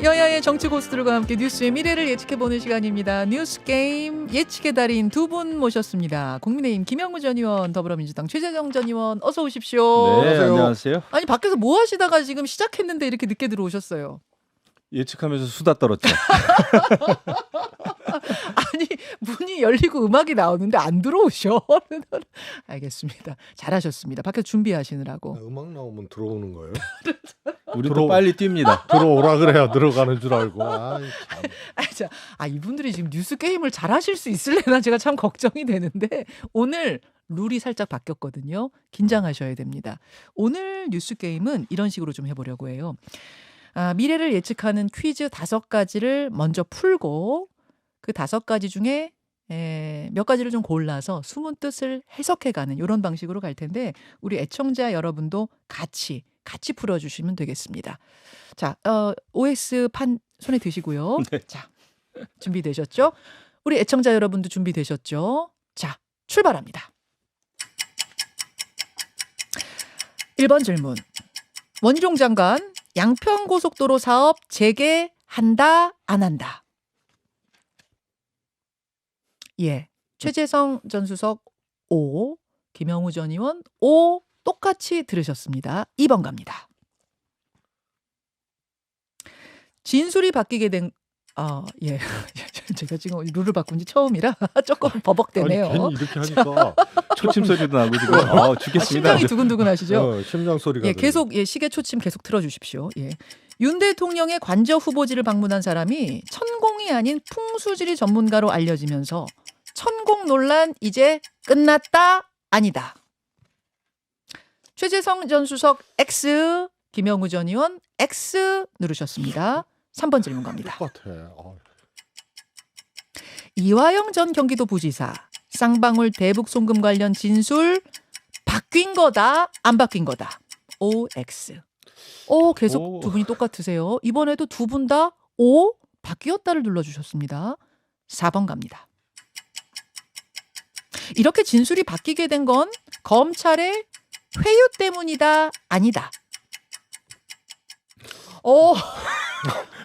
네, 여야의 정치 고수들과 함께 뉴스의 미래를 예측해보는 시간입니다. 뉴스 게임 예측의 달인 두 분 모셨습니다. 국민의힘 김영우 전 의원, 더불어민주당 최재성 전 의원, 어서 오십시오. 네, 안녕하세요. 아니 밖에서 뭐 하시다가 지금 시작했는데 이렇게 늦게 들어오셨어요? 예측하면서 수다 떨었죠. 아니 문이 열리고 음악이 나오는데 안 들어오셔. 알겠습니다. 잘하셨습니다. 밖에서 준비하시느라고. 음악 나오면 들어오는 거예요? 우리도 빨리 뜁니다. 들어오라 그래야 들어가는 줄 알고. 아이, 참. 이분들이 지금 뉴스 게임을 잘하실 수 있을래나 제가 참 걱정이 되는데 오늘 룰이 살짝 바뀌었거든요. 긴장하셔야 됩니다. 오늘 뉴스 게임은 이런 식으로 좀 해보려고 해요. 미래를 예측하는 퀴즈 5가지를 먼저 풀고 그 5가지 중에 몇 가지를 좀 골라서 숨은 뜻을 해석해가는 이런 방식으로 갈 텐데 우리 애청자 여러분도 같이 풀어주시면 되겠습니다. 자, OX 판 손에 드시고요. 네. 자, 준비되셨죠? 우리 애청자 여러분도 준비되셨죠? 자, 출발합니다. 1번 질문. 원희룡 장관 양평고속도로 사업 재개한다 안 한다? 예. 최재성 전 수석 O, 김영우 전 의원 O 똑같이 들으셨습니다. 2번 갑니다. 진술이 바뀌게 된 예. 제가 지금 룰을 바꾼 지 처음이라 조금 버벅대네요. 아니, 괜히 이렇게 하니까 초침 소리도 나고 지금 죽겠습니다. 심장이 두근두근하시죠? 심장 소리가. 예, 계속 시계 초침 계속 틀어주십시오. 예. 윤 대통령의 관저 후보지를 방문한 사람이 천공이 아닌 풍수지리 전문가로 알려지면서 천공 논란 이제 끝났다 아니다. 최재성 전 수석 X, 김영우 전 의원 X 누르셨습니다. 3번 질문 갑니다. 똑같아. 이화영 전 경기도 부지사 쌍방울 대북 송금 관련 진술 바뀐 거다 안 바뀐 거다? OX. 계속 오. 두 분이 똑같으세요. 이번에도 두 분 다 O 바뀌었다를 눌러주셨습니다. 4번 갑니다. 이렇게 진술이 바뀌게 된 건 검찰의 회유 때문이다 아니다?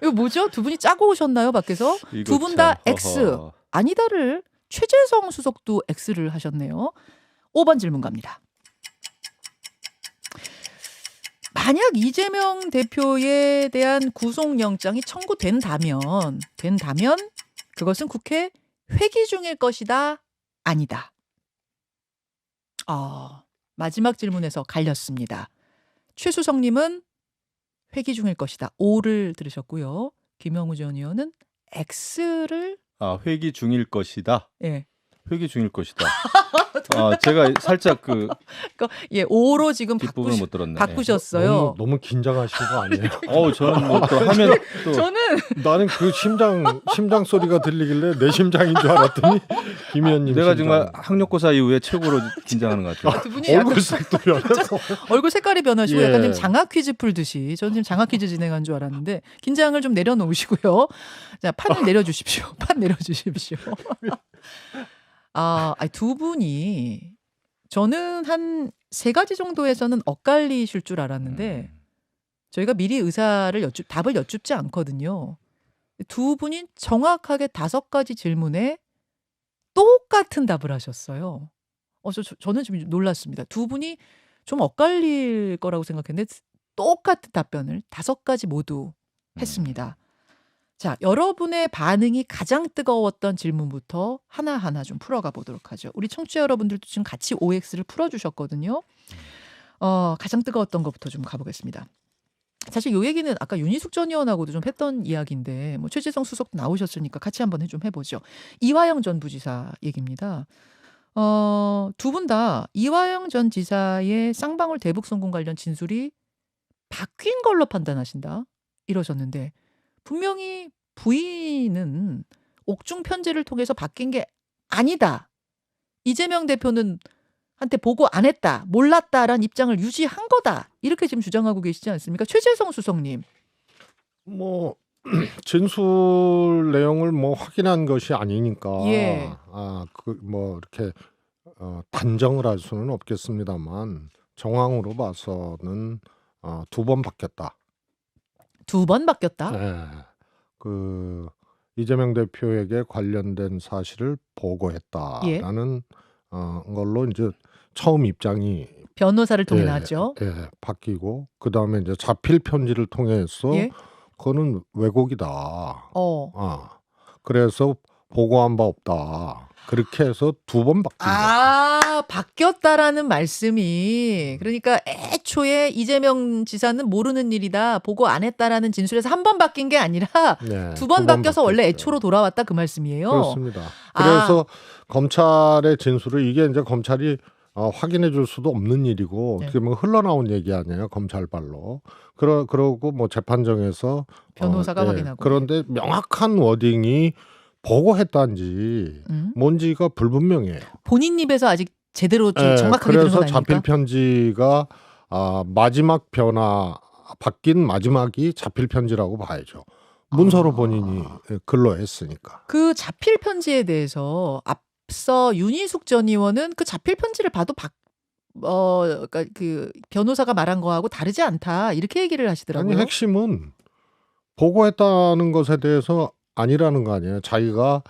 이거 뭐죠? 두 분이 짜고 오셨나요 밖에서? 두 분 다 X. 아니다를 최재성 수석도 X를 하셨네요. 5번 질문 갑니다. 만약 이재명 대표에 대한 구속영장이 청구된다면 그것은 국회 회기 중일 것이다 아니다? 마지막 질문에서 갈렸습니다. 최수성님은 회기 중일 것이다. O를 들으셨고요. 김영우 전 의원은 X를 회기 중일 것이다. 예. 회기 중일 것이다. 제가 살짝 O로 지금 뒷부분을 못 들었네. 바꾸셨어요. 너무 긴장하신 거 아니에요? 저는 뭐 또 하면 또 저는 나는 그 심장 소리가 들리길래 내 심장인 줄 알았더니 김 의원님 내가 심장. 정말 학력고사 이후에 최고로 긴장하는 것 같아요. 두 분이 약간 얼굴색도 변해서. 얼굴 색깔이 변하시고 예. 약간 지금 장학 퀴즈 풀듯이 저는 지금 장학 퀴즈 진행한 줄 알았는데 긴장을 좀 내려놓으시고요. 자, 판을 내려주십시오. 판 내려주십시오. 두 분이 저는 한 3가지 정도에서는 엇갈리실 줄 알았는데 저희가 미리 답을 여쭙지 않거든요. 두 분이 정확하게 5가지 질문에 똑같은 답을 하셨어요. 저는 좀 놀랐습니다. 두 분이 좀 엇갈릴 거라고 생각했는데 똑같은 답변을 5가지 모두 했습니다. 자, 여러분의 반응이 가장 뜨거웠던 질문부터 하나하나 좀 풀어가 보도록 하죠. 우리 청취자 여러분들도 지금 같이 OX를 풀어주셨거든요. 가장 뜨거웠던 것부터 좀 가보겠습니다. 사실 이 얘기는 아까 윤희숙 전 의원하고도 좀 했던 이야기인데 뭐 최재성 수석도 나오셨으니까 같이 한번 좀 해보죠. 이화영 전 부지사 얘기입니다. 두 분 다 이화영 전 지사의 쌍방울 대북 송금 관련 진술이 바뀐 걸로 판단하신다 이러셨는데 분명히 부인은 옥중 편지를 통해서 바뀐 게 아니다. 이재명 대표는 한테 보고 안 했다. 몰랐다라는 입장을 유지한 거다. 이렇게 지금 주장하고 계시지 않습니까? 최재성 수석님. 뭐 진술 내용을 뭐 확인한 것이 아니니까 예. 뭐 이렇게 단정을 할 수는 없겠습니다만 정황으로 봐서는 2번 바뀌었다. 두 번 바뀌었다. 예. 그 이재명 대표에게 관련된 사실을 예. 보고했다라는 걸로 이제 처음 입장이 변호사를 통해 예, 나왔죠. 바뀌고 그 다음에 이제 자필 편지를 통해서 예. 그거는 왜곡이다. 그래서 보고한 바 없다. 그렇게 해서 두 번 바뀐 거죠. 바뀌었다라는 말씀이 그러니까 애초에 이재명 지사는 모르는 일이다. 보고 안 했다라는 진술에서 한 번 바뀐 게 아니라 네, 두 번 두번 바뀌어서 원래 바뀌었죠. 애초로 돌아왔다 그 말씀이에요. 그렇습니다. 그래서 검찰의 진술을 이게 이제 검찰이 확인해 줄 수도 없는 일이고 네. 어떻게 보면 흘러나온 얘기 아니에요. 검찰발로. 그러고 뭐 재판정에서 변호사가 확인하고. 그런데 명확한 워딩이 보고했다는지 뭔지가 불분명해요. 본인 입에서 아직 제대로 정확하게 들은 그래서 건 아닙니까? 자필 편지가 마지막 바뀐 마지막이 자필 편지라고 봐야죠. 문서로 본인이 글로 했으니까. 그 자필 편지에 대해서 앞서 윤희숙 전 의원은 그 자필 편지를 봐도 그러니까 그 변호사가 말한 거하고 다르지 않다 이렇게 얘기를 하시더라고요. 아니 핵심은 보고했다는 것에 대해서 아니라는 거 아니에요. 자기가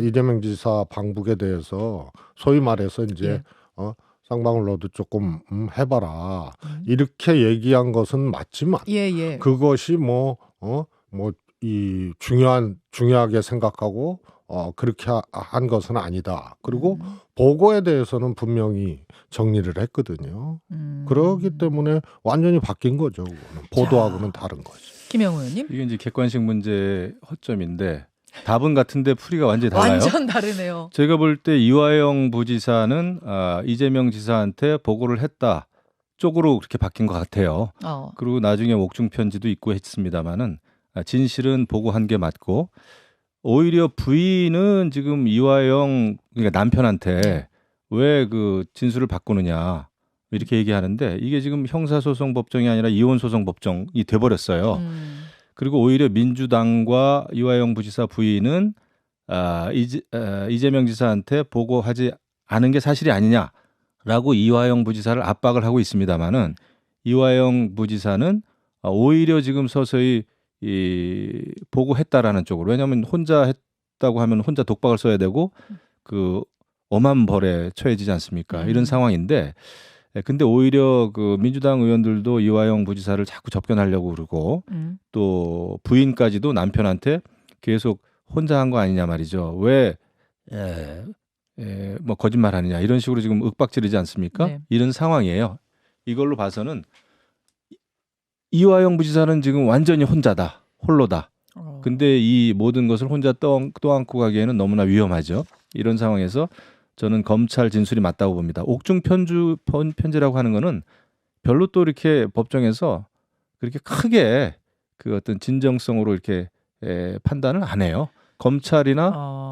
이재명 지사 방북에 대해서 소위 말해서 이제 쌍방울 너도 조금 해봐라 이렇게 얘기한 것은 맞지만 그것이 이 중요하게 생각하고 그렇게 한 것은 아니다. 그리고 보고에 대해서는 분명히 정리를 했거든요. 그렇기 때문에 완전히 바뀐 거죠. 그거는. 보도하고는 다른 거죠. 김영우 의원님. 이게 이제 객관식 문제의 허점인데 답은 같은데 풀이가 완전히 달라요. 완전 다르네요. 제가 볼 때 이화영 부지사는 이재명 지사한테 보고를 했다 쪽으로 그렇게 바뀐 것 같아요. 그리고 나중에 옥중 편지도 있고 했습니다마는 진실은 보고한 게 맞고 오히려 부인은 지금 이화영 그러니까 남편한테 왜 그 진술을 바꾸느냐 이렇게 얘기하는데 이게 지금 형사소송 법정이 아니라 이혼소송 법정이 돼버렸어요. 그리고 오히려 민주당과 이화영 부지사 부인은 이재명 지사한테 보고하지 않은 게 사실이 아니냐라고 이화영 부지사를 압박을 하고 있습니다마는 이화영 부지사는 오히려 지금 서서히 보고했다라는 쪽으로 왜냐하면 혼자 했다고 하면 혼자 독박을 써야 되고 그 엄한 벌에 처해지지 않습니까? 이런 상황인데 근데 오히려 그 민주당 의원들도 이화영 부지사를 자꾸 접견하려고 그러고 또 부인까지도 남편한테 계속 혼자 한 거 아니냐 말이죠. 왜 뭐 거짓말하느냐 이런 식으로 지금 윽박지르지 않습니까? 네. 이런 상황이에요. 이걸로 봐서는 이화영 부지사는 지금 완전히 혼자다, 홀로다. 근데 이 모든 것을 혼자 떠안고 가기에는 너무나 위험하죠. 이런 상황에서 저는 검찰 진술이 맞다고 봅니다. 옥중 편지라고 하는 거는 별로 또 이렇게 법정에서 그렇게 크게 그 어떤 진정성으로 이렇게 판단을 안 해요. 검찰이나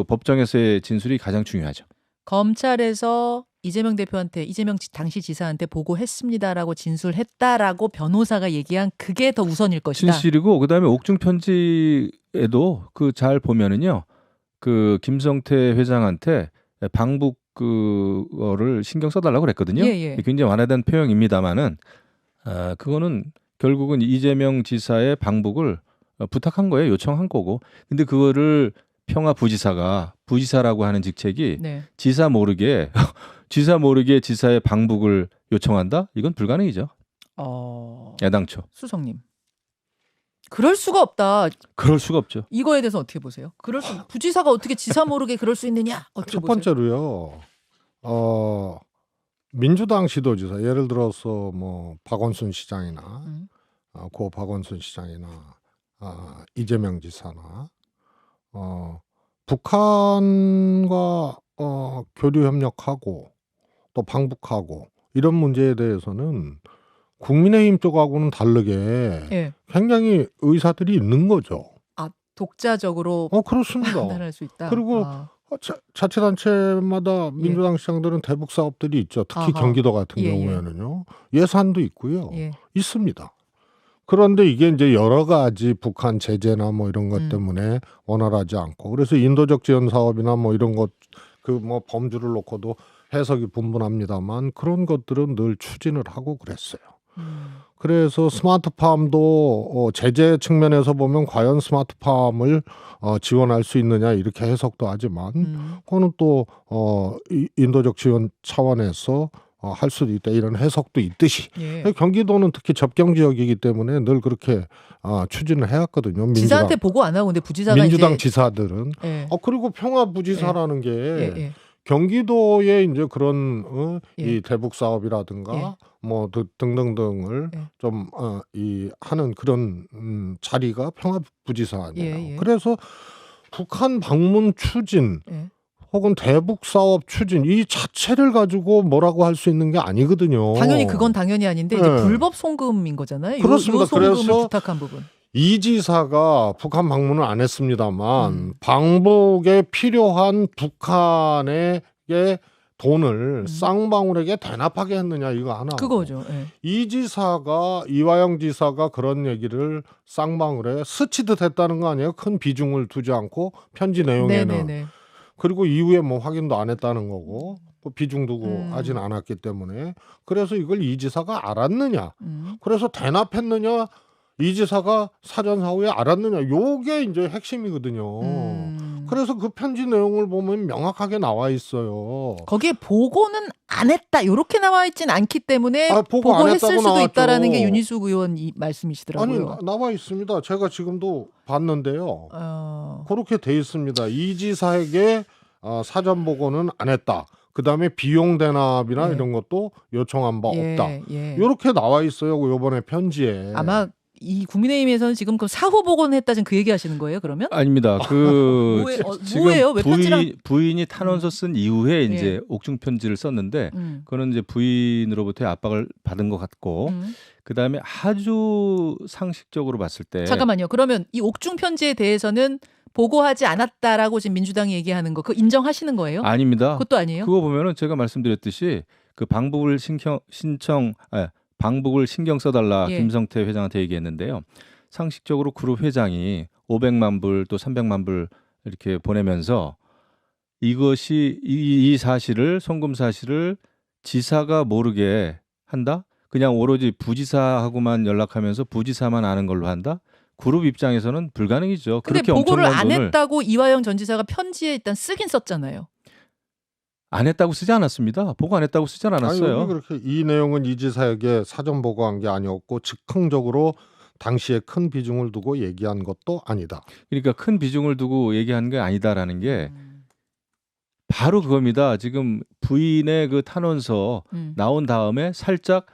법정에서의 진술이 가장 중요하죠. 검찰에서 이재명 대표한테 이재명 당시 지사한테 보고했습니다라고 진술했다라고 변호사가 얘기한 그게 더 우선일 것이다. 진실이고 그다음에 옥중 편지에도 그 잘 보면은요. 그 김성태 회장한테 방북 그거를 신경 써달라고 그랬거든요. 굉장히 완화된 표현입니다만은 그거는 결국은 이재명 지사의 방북을 부탁한 거예요. 요청한 거고. 근데 그거를 부지사라고 하는 직책이 지사 모르게 지사의 방북을 요청한다? 이건 불가능이죠. 야당초. 수석님. 그럴 수가 없다. 그럴 수가 없죠. 이거에 대해서 어떻게 보세요? 부지사가 어떻게 지사 모르게 그럴 수 있느냐? 어떻게 첫 보세요? 번째로요. 민주당 시도지사 예를 들어서 뭐 박원순 시장이나 고 박원순 시장이나 이재명 지사나 북한과 교류 협력하고 또 방북하고 이런 문제에 대해서는 국민의힘 쪽하고는 다르게 굉장히 의사들이 있는 거죠. 독자적으로 그렇습니다. 판단할 수 있다. 그리고 자치단체마다 민주당 시장들은 대북 사업들이 있죠. 특히 경기도 같은 경우에는요. 예산도 있고요. 있습니다. 그런데 이게 이제 여러 가지 북한 제재나 뭐 이런 것 때문에 원활하지 않고 그래서 인도적 지원 사업이나 뭐 이런 것 그 뭐 범주를 놓고도 해석이 분분합니다만 그런 것들은 늘 추진을 하고 그랬어요. 그래서 스마트팜도 제재 측면에서 보면 과연 스마트팜을 지원할 수 있느냐 이렇게 해석도 하지만 그거는 또 인도적 지원 차원에서 할 수도 있다 이런 해석도 있듯이 예. 경기도는 특히 접경 지역이기 때문에 늘 그렇게 추진을 해왔거든요. 지사한테 보고 안 하고 근데 부지사가 민주당 이제 지사들은 예. 그리고 평화부지사라는 게 예. 경기도에 이제 그런 예. 이 대북 사업이라든가 예. 뭐 등등등을 예. 좀 이 하는 그런 자리가 평화부지사 아니에요. 예. 그래서 북한 방문 추진 예. 혹은 대북 사업 추진 이 자체를 가지고 뭐라고 할 수 있는 게 아니거든요. 당연히 그건 당연히 아닌데 이제 불법 송금인 거잖아요. 그렇습니다. 요 송금을 그래서 부탁한 부분. 이 지사가 북한 방문을 안 했습니다만 방북에 필요한 북한의 돈을 쌍방울에게 대납하게 했느냐 이거 하나. 그거죠. 예. 이화영 지사가 그런 얘기를 쌍방울에 스치듯 했다는 거 아니에요? 큰 비중을 두지 않고 편지 내용에는. 네네네. 그리고 이후에 뭐 확인도 안 했다는 거고 비중 두고 하진 않았기 때문에 그래서 이걸 이 지사가 알았느냐. 그래서 대납했느냐. 이 지사가 사전 사후에 알았느냐. 요게 이제 핵심이거든요. 그래서 그 편지 내용을 보면 명확하게 나와 있어요. 거기에 보고는 안 했다. 이렇게 나와 있진 않기 때문에 보고 안 보고했을 했다고 수도 나왔죠. 있다라는 게 윤희숙 의원 말씀이시더라고요. 아니 나와 있습니다. 제가 지금도 봤는데요. 그렇게 돼 있습니다. 이 지사에게 사전 보고는 안 했다. 그다음에 비용 대납이나 이런 것도 요청한 바 없다. 이렇게 나와 있어요. 이번에 편지에. 아마 이 국민의힘에서는 지금 그 사후 보고는 했다 지금 그 얘기하시는 거예요? 그러면? 아닙니다. 지금 뭐예요? 왜 부인이 탄원서 쓴 이후에 이제 옥중 편지를 썼는데 그거는 이제 부인으로부터의 압박을 받은 것 같고 그다음에 아주 상식적으로 봤을 때 잠깐만요. 그러면 이 옥중 편지에 대해서는 보고하지 않았다라고 지금 민주당이 얘기하는 거 그거 인정하시는 거예요? 아닙니다. 그것도 아니에요? 그거 보면은 제가 말씀드렸듯이 그 방북을 방북을 신경 써달라 김성태 회장한테 얘기했는데요. 상식적으로 그룹 회장이 500만 불 또 300만 불 이렇게 보내면서 이것이 이 사실을 송금 사실을 지사가 모르게 한다? 그냥 오로지 부지사하고만 연락하면서 부지사만 아는 걸로 한다? 그룹 입장에서는 불가능이죠. 근데 그렇게 보고를 엄청난 안 돈을 했다고 이화영 전 지사가 편지에 일단 쓰긴 썼잖아요. 안 했다고 쓰지 않았습니다. 보고 안 했다고 쓰지 않았어요. 아니, 그렇게 이 내용은 이 지사에게 사전 보고한 게 아니었고 즉흥적으로 당시에 큰 비중을 두고 얘기한 것도 아니다. 그러니까 큰 비중을 두고 얘기한 게 아니다라는 게 바로 그겁니다. 지금 부인의 그 탄원서 나온 다음에 살짝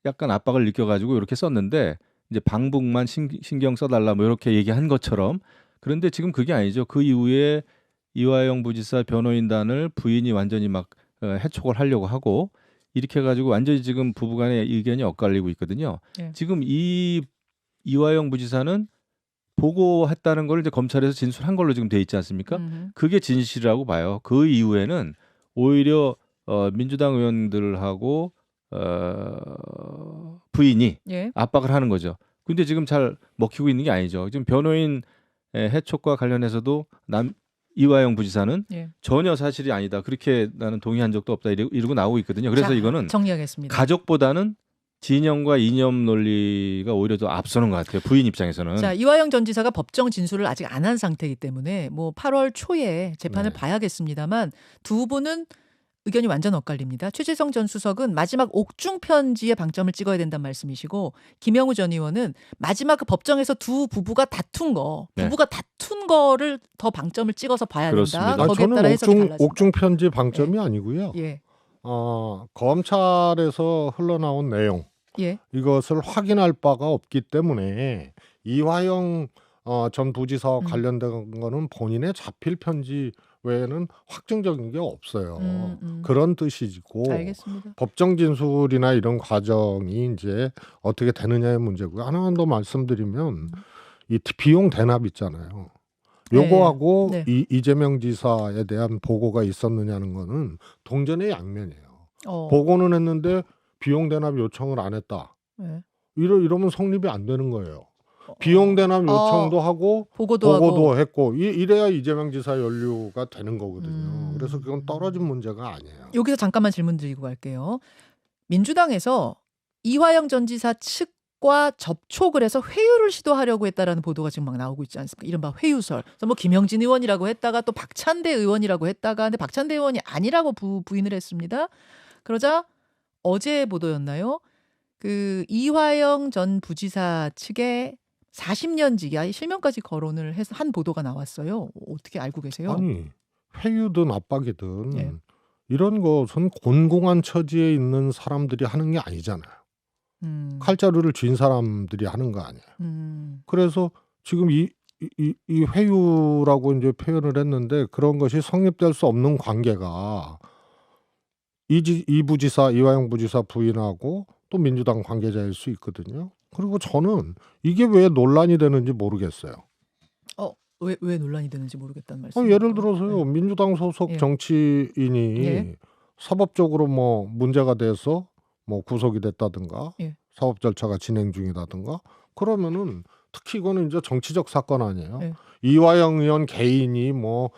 약간 압박을 느껴가지고 이렇게 썼는데 이제 방북만 신경 써달라 뭐 이렇게 얘기한 것처럼 그런데 지금 그게 아니죠. 그 이후에 이화영 부지사 변호인단을 부인이 완전히 막 해촉을 하려고 하고 이렇게 해가지고 완전히 지금 부부간의 의견이 엇갈리고 있거든요. 지금 이화영 부지사는 보고했다는 걸 이제 검찰에서 진술한 걸로 지금 돼 있지 않습니까? 그게 진실이라고 봐요. 그 이후에는 오히려 민주당 의원들하고 부인이 압박을 하는 거죠. 근데 지금 잘 먹히고 있는 게 아니죠. 지금 변호인 해촉과 관련해서도 이화영 부지사는 전혀 사실이 아니다. 그렇게 나는 동의한 적도 없다. 이러고 나오고 있거든요. 그래서 이거는 정리하겠습니다. 가족보다는 진영과 이념 논리가 오히려 더 앞서는 것 같아요. 부인 입장에서는. 자, 이화영 전 지사가 법정 진술을 아직 안 한 상태이기 때문에 뭐 8월 초에 재판을 봐야겠습니다만 두 분은 의견이 완전 엇갈립니다. 최재성 전 수석은 마지막 옥중 편지에 방점을 찍어야 된다는 말씀이시고 김영우 전 의원은 마지막 그 법정에서 두 부부가 다툰 거를 더 방점을 찍어서 봐야 그렇습니다. 된다. 거기에 따라 해석이 달라진다. 옥중 편지 방점이 아니고요. 검찰에서 흘러나온 내용 이것을 확인할 바가 없기 때문에 이화영 전 부지사와 관련된 거는 본인의 자필 편지 외에는 확정적인 게 없어요. 그런 뜻이고 알겠습니다. 법정 진술이나 이런 과정이 이제 어떻게 되느냐의 문제고요. 하나만 더 말씀드리면 이 비용 대납 있잖아요. 요거하고 이재명 지사에 대한 보고가 있었느냐는 거는 동전의 양면이에요. 보고는 했는데 비용 대납 요청을 안 했다. 이러면 성립이 안 되는 거예요. 비용 대납 요청도 하고 보고도 했고 이래야 이재명 지사 연루가 되는 거거든요. 그래서 그건 떨어진 문제가 아니에요. 여기서 잠깐만 질문 드리고 갈게요. 민주당에서 이화영 전 지사 측과 접촉을 해서 회유를 시도하려고 했다라는 보도가 지금 막 나오고 있지 않습니까? 이른바 회유설. 그래서 뭐 김영진 의원이라고 했다가 또 박찬대 의원이라고 했다가 근데 박찬대 의원이 아니라고 부인을 했습니다. 그러자 어제 보도였나요? 그 이화영 전 부지사 측에 40년지기 실명까지 거론을 해서 한 보도가 나왔어요. 어떻게 알고 계세요? 아니 회유든 압박이든 예. 이런 것은 곤궁한 처지에 있는 사람들이 하는 게 아니잖아요. 칼자루를 쥔 사람들이 하는 거 아니에요. 그래서 지금 이 회유라고 이제 표현을 했는데 그런 것이 성립될 수 없는 관계가 이 부지사 이화영 부지사 부인하고 또 민주당 관계자일 수 있거든요. 그리고 저는 이게 왜 논란이 되는지 모르겠어요. 왜 논란이 되는지 모르겠다는 말씀. 예를 들어서요. 민주당 소속 예. 정치인이 예. 사법적으로 뭐 문제가 돼서 뭐 구속이 됐다든가 예. 사법 절차가 진행 중이다든가 그러면은 특히 이거는 이제 정치적 사건 아니에요. 예. 이화영 의원 개인이 뭐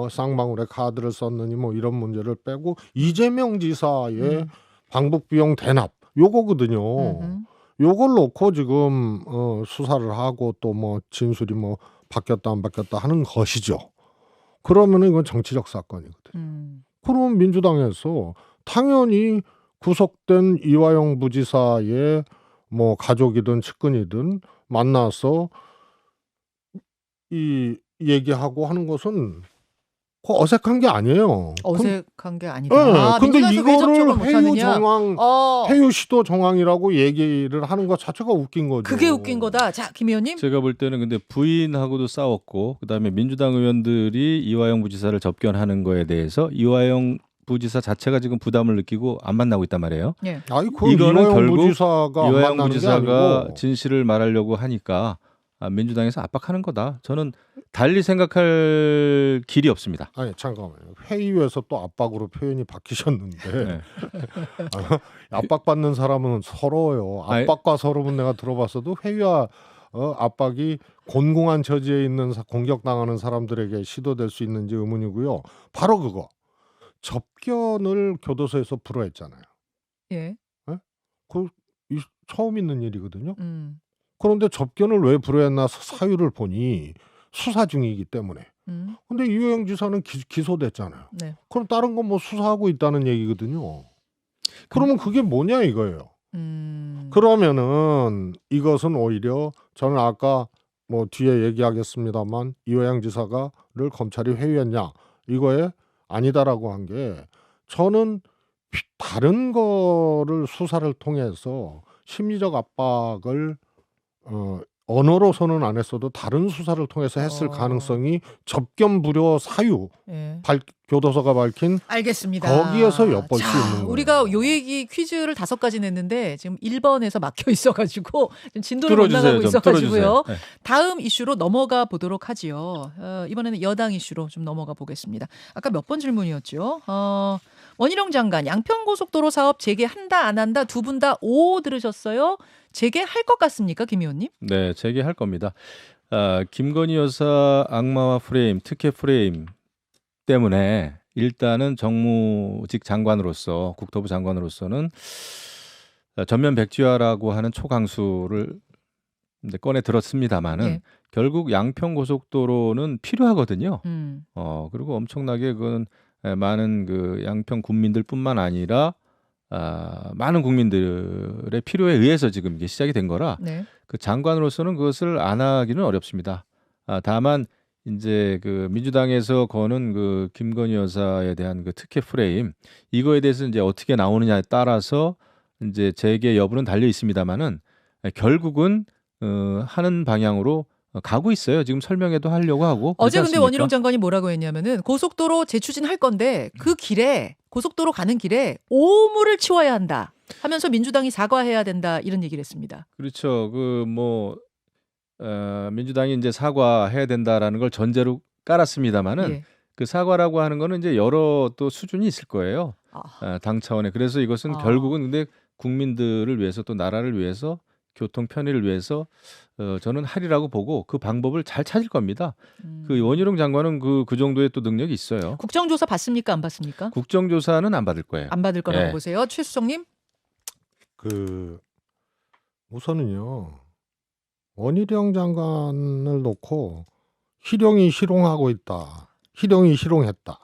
쌍방울에 카드를 썼느니 뭐 이런 문제를 빼고 이재명 지사의 방북 비용 대납 요거거든요. 요걸 놓고 지금 수사를 하고 또 뭐 진술이 뭐 바뀌었다 안 바뀌었다 하는 것이죠. 그러면은 이건 정치적 사건이거든요. 그러면 민주당에서 당연히 구속된 이화영 부지사의 뭐 가족이든 측근이든 만나서 이 얘기하고 하는 것은 어색한 게 아니에요. 어색한 게 아니다. 근데 민주당에서 왜 접촉을 이거를 회유 못하느냐? 정황, 회유 시도 정황이라고 얘기를 하는 것 자체가 웃긴 거죠. 그게 웃긴 거다. 자, 김 의원님. 제가 볼 때는 근데 부인하고도 싸웠고 그다음에 민주당 의원들이 이화영 부지사를 접견하는 거에 대해서 이화영 부지사 자체가 지금 부담을 느끼고 안 만나고 있단 말이에요. 예. 이거는 결국 부지사가 이화영 부지사가 진실을 말하려고 하니까 민주당에서 압박하는 거다. 저는 달리 생각할 길이 없습니다. 아니 잠깐만요. 회의에서 또 압박으로 표현이 바뀌셨는데 네. 압박받는 사람은 서러워요. 압박과 서러움은 내가 들어봤어도 회의와 압박이 곤궁한 처지에 있는 공격당하는 사람들에게 시도될 수 있는지 의문이고요. 바로 그거. 접견을 교도소에서 불허했잖아요. 예. 처음 있는 일이거든요. 그런데 접견을 왜 불허했나 사유를 보니 수사 중이기 때문에. 근데 이화영 지사는 기소됐잖아요. 네. 그럼 다른 건 뭐 수사하고 있다는 얘기거든요. 그러면 그게 뭐냐 이거예요. 그러면은 이것은 오히려 저는 아까 뭐 뒤에 얘기하겠습니다만 이화영 지사가를 검찰이 회유했냐 이거에 아니다라고 한 게 저는 다른 거를 수사를 통해서 심리적 압박을 언어로서는 안 했어도 다른 수사를 통해서 했을 가능성이 접견 불허 사유 예. 교도소가 밝힌 알겠습니다. 거기에서 엿볼 수 있는 거예요. 우리가 요 얘기 퀴즈를 5가지 냈는데 지금 1번에서 막혀 있어가지고 지금 진도를 못 뚫어주세요, 나가고 좀 있어가지고요. 네. 다음 이슈로 넘어가 보도록 하지요. 이번에는 여당 이슈로 좀 넘어가 보겠습니다. 아까 몇 번 질문이었죠? 원희룡 장관 양평고속도로 사업 재개한다 안 한다 두 분 다 오 들으셨어요? 재개할 것 같습니까, 김 의원님? 네, 재개할 겁니다. 김건희 여사 악마와 프레임, 특혜 프레임 때문에 일단은 정무직 장관으로서 국토부 장관으로서는 전면 백지화라고 하는 초강수를 꺼내 들었습니다마는 예. 결국 양평 고속도로는 필요하거든요. 그리고 엄청나게 그건 많은 그 양평 국민들뿐만 아니라 많은 국민들의 필요에 의해서 지금 이게 시작이 된 거라 네. 그 장관으로서는 그것을 안 하기는 어렵습니다. 다만 이제 그 민주당에서 거는 그 김건희 여사에 대한 그 특혜 프레임 이거에 대해서 이제 어떻게 나오느냐에 따라서 이제 재개 여부는 달려 있습니다만은 결국은 하는 방향으로 가고 있어요. 지금 설명회도 하려고 하고. 어제 근데 원희룡 장관이 뭐라고 했냐면은 고속도로 재추진할 건데 그 길에 고속도로 가는 길에 오물을 치워야 한다 하면서 민주당이 사과해야 된다 이런 얘기를 했습니다. 그렇죠. 그 뭐 민주당이 이제 사과해야 된다라는 걸 전제로 깔았습니다만은 예. 그 사과라고 하는 거는 이제 여러 또 수준이 있을 거예요. 당 차원에. 그래서 이것은 결국은 근데 국민들을 위해서 또 나라를 위해서 교통 편의를 위해서 저는 하리라고 보고 그 방법을 잘 찾을 겁니다. 그 원희룡 장관은 그 정도의 또 능력이 있어요. 국정조사 받습니까? 안 받습니까? 국정조사는 안 받을 거예요. 안 받을 거라고 보세요. 최수정님? 그 우선은요. 원희룡 장관을 놓고 희룡이 희롱하고 있다. 희룡이 희롱했다.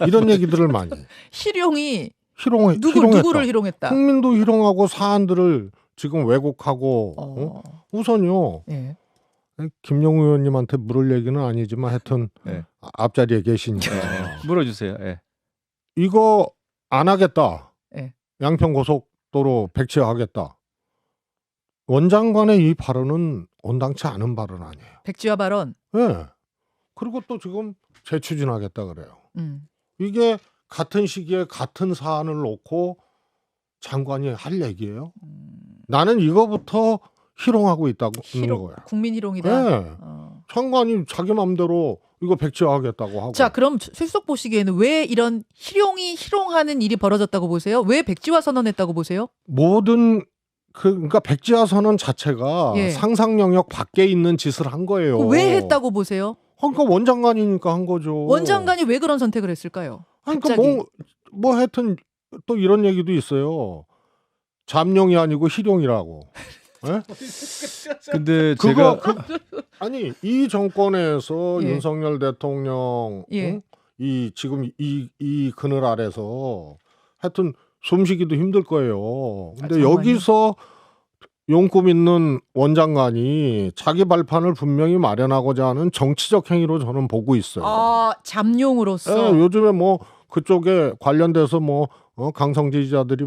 이런 얘기들을 많이 해요. 희룡이 희롱했다. 누구를 희롱했다. 국민도 희롱하고 사안들을 지금 왜곡하고 우선요. 예. 김용우 의원님한테 물을 얘기는 아니지만 하여튼 네. 앞자리에 계시니까 물어주세요. 예. 이거 안 하겠다. 예. 양평고속도로 백지화하겠다. 원장관의 이 발언은 온당치 않은 발언 아니에요. 백지화 발언. 네. 그리고 또 지금 재추진하겠다 그래요. 이게 같은 시기에 같은 사안을 놓고 장관이 할 얘기예요. 나는 이거부터 희롱하고 있다고 있는 거야. 국민 희롱이다. 네. 장관이 자기 마음대로 이거 백지화하겠다고 하고. 자, 그럼 출석 보시기에는 왜 이런 희롱이 희롱하는 일이 벌어졌다고 보세요? 왜 백지화 선언했다고 보세요? 모든 그러니까 백지화 선언 자체가 예. 상상 영역 밖에 있는 짓을 한 거예요. 왜 했다고 보세요? 그러니까 원장관이니까 한 거죠. 원장관이 왜 그런 선택을 했을까요? 그러니까 뭐 하여튼 또 이런 얘기도 있어요. 잠룡이 아니고 희룡이라고. 네? 근데 제가 아니 이 정권에서 예. 윤석열 대통령 예. 이 지금 이 그늘 아래서 하여튼 숨쉬기도 힘들 거예요. 근데 여기서 용꿈 있는 원장관이 자기 발판을 분명히 마련하고자 하는 정치적 행위로 저는 보고 있어요. 아, 잠룡으로서. 네, 요즘에 뭐 그쪽에 관련돼서 뭐 강성 지지자들이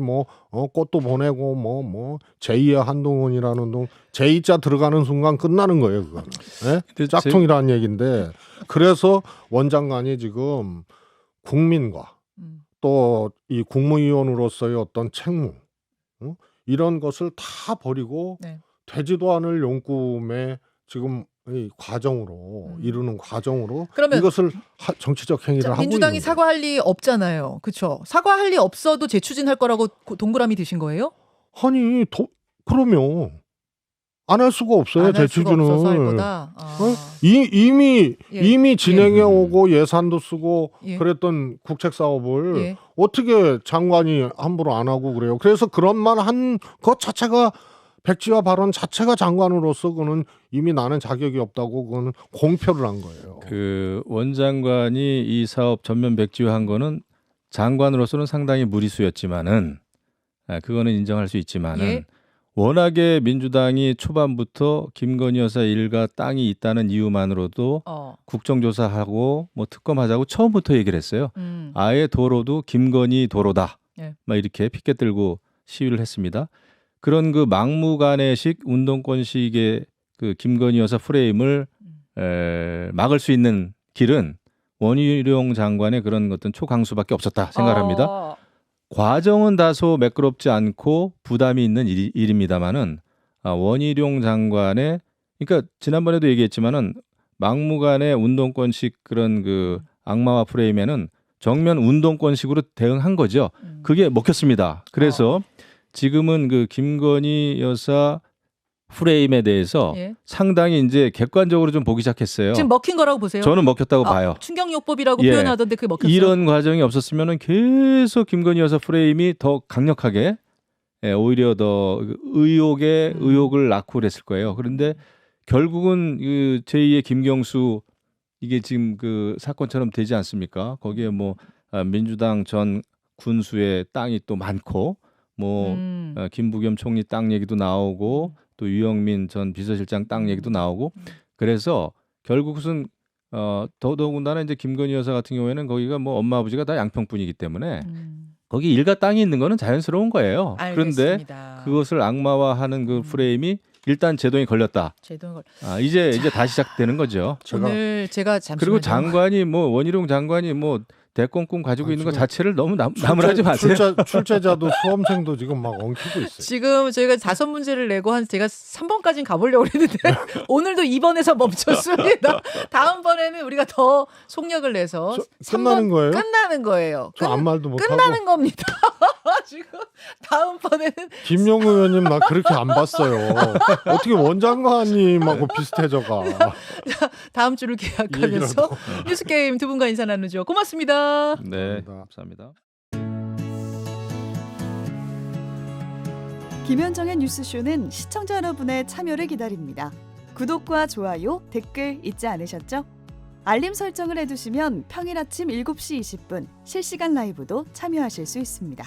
꽃도 보내고 뭐 제2의 한동훈이라는 동 제2자 들어가는 순간 끝나는 거예요, 그거는. 네? 짝퉁이라는 얘기인데 그래서 원장관이 지금 국민과 또 이 국무위원으로서의 어떤 책무 이런 것을 다 버리고 네. 되지도 않을 용꿈의 지금 이 과정으로 이루는 과정으로 그러면 이것을 정치적 행위를 하고 있는 민주당이 사과할 리 없잖아요. 그렇죠? 사과할 리 없어도 재추진할 거라고 동그라미 드신 거예요? 아니 그러면 안 할 수가 없어요. 재추진을. 할 거다. 이미 진행해 오고 예산도 쓰고 그랬던 국책 사업을 어떻게 장관이 함부로 안 하고 그래요. 그래서 그런 말 한 것 자체가 백지화 발언 자체가 장관으로서 그거는 이미 나는 자격이 없다고 그거는 공표를 한 거예요. 그 원장관이 이 사업 전면 백지화한 거는 장관으로서는 상당히 무리수였지만은 그거는 인정할 수 있지만은 워낙에 민주당이 초반부터 김건희 여사 일가 땅이 있다는 이유만으로도 국정조사하고 뭐 특검하자고 처음부터 얘기를 했어요. 아예 도로도 김건희 도로다. 막 이렇게 피켓 들고 시위를 했습니다. 그런 그 막무가내식 운동권식의 그 김건희 여사 프레임을 막을 수 있는 길은 원희룡 장관의 그런 어떤 초강수밖에 없었다 생각합니다. 과정은 다소 매끄럽지 않고 부담이 있는 일입니다만은 원희룡 장관의 그러니까 지난번에도 얘기했지만은 막무가내 운동권식 그런 그 악마화 프레임에는 정면 운동권식으로 대응한 거죠. 그게 먹혔습니다. 그래서 지금은 그 김건희 여사 프레임에 대해서 상당히 이제 객관적으로 좀 보기 시작했어요. 지금 먹힌 거라고 보세요? 저는 먹혔다고 봐요. 충격요법이라고 표현하던데 그게 먹혔어요? 이런 과정이 없었으면 계속 김건희 여사 프레임이 더 강력하게 오히려 더 의혹을 낳고 그랬을 거예요. 그런데 결국은 그 제2의 김경수 이게 지금 그 사건처럼 되지 않습니까? 거기에 뭐 민주당 전 군수의 땅이 또 많고 뭐 김부겸 총리 땅 얘기도 나오고 또 유영민 전 비서실장 땅 얘기도 나오고 그래서 결국은 더더군다나 이제 김건희 여사 같은 경우에는 거기가 뭐 엄마 아버지가 다 양평분이기 때문에 거기 일가 땅이 있는 거는 자연스러운 거예요. 알겠습니다. 그런데 그것을 악마화하는 그 프레임이 일단 제동이 걸렸다. 이제 다시 시작되는 거죠. 오늘 제가 잠시만요. 그리고 장관이 뭐 원희룡 장관이 뭐 대권꿈 가지고 있는 것 자체를 너무 나무라지 마세요. 출제자도 수험생도 지금 막 엉키고 있어요. 지금 저희가 5문제를 내고 제가 3번까지는 가보려고 했는데 오늘도 2번에서 멈췄습니다. 다음번에는 우리가 더 속력을 내서 끝나는 거예요? 끝나는 거예요. 저 아무 말도 못하고. 끝나는 겁니다. 지금 다음번에는 김용우 의원님 나 그렇게 안 봤어요. 어떻게 원장관님하고 비슷해져가. 다음 주를 계약하면서 뉴스게임 두 분과 인사 나누죠. 고맙습니다. 네, 감사합니다. 김현정의 뉴스쇼는 시청자 여러분의 참여를 기다립니다. 구독과 좋아요, 댓글 잊지 않으셨죠? 알림 설정을 해두시면 평일 아침 7시 20분 실시간 라이브도 참여하실 수 있습니다.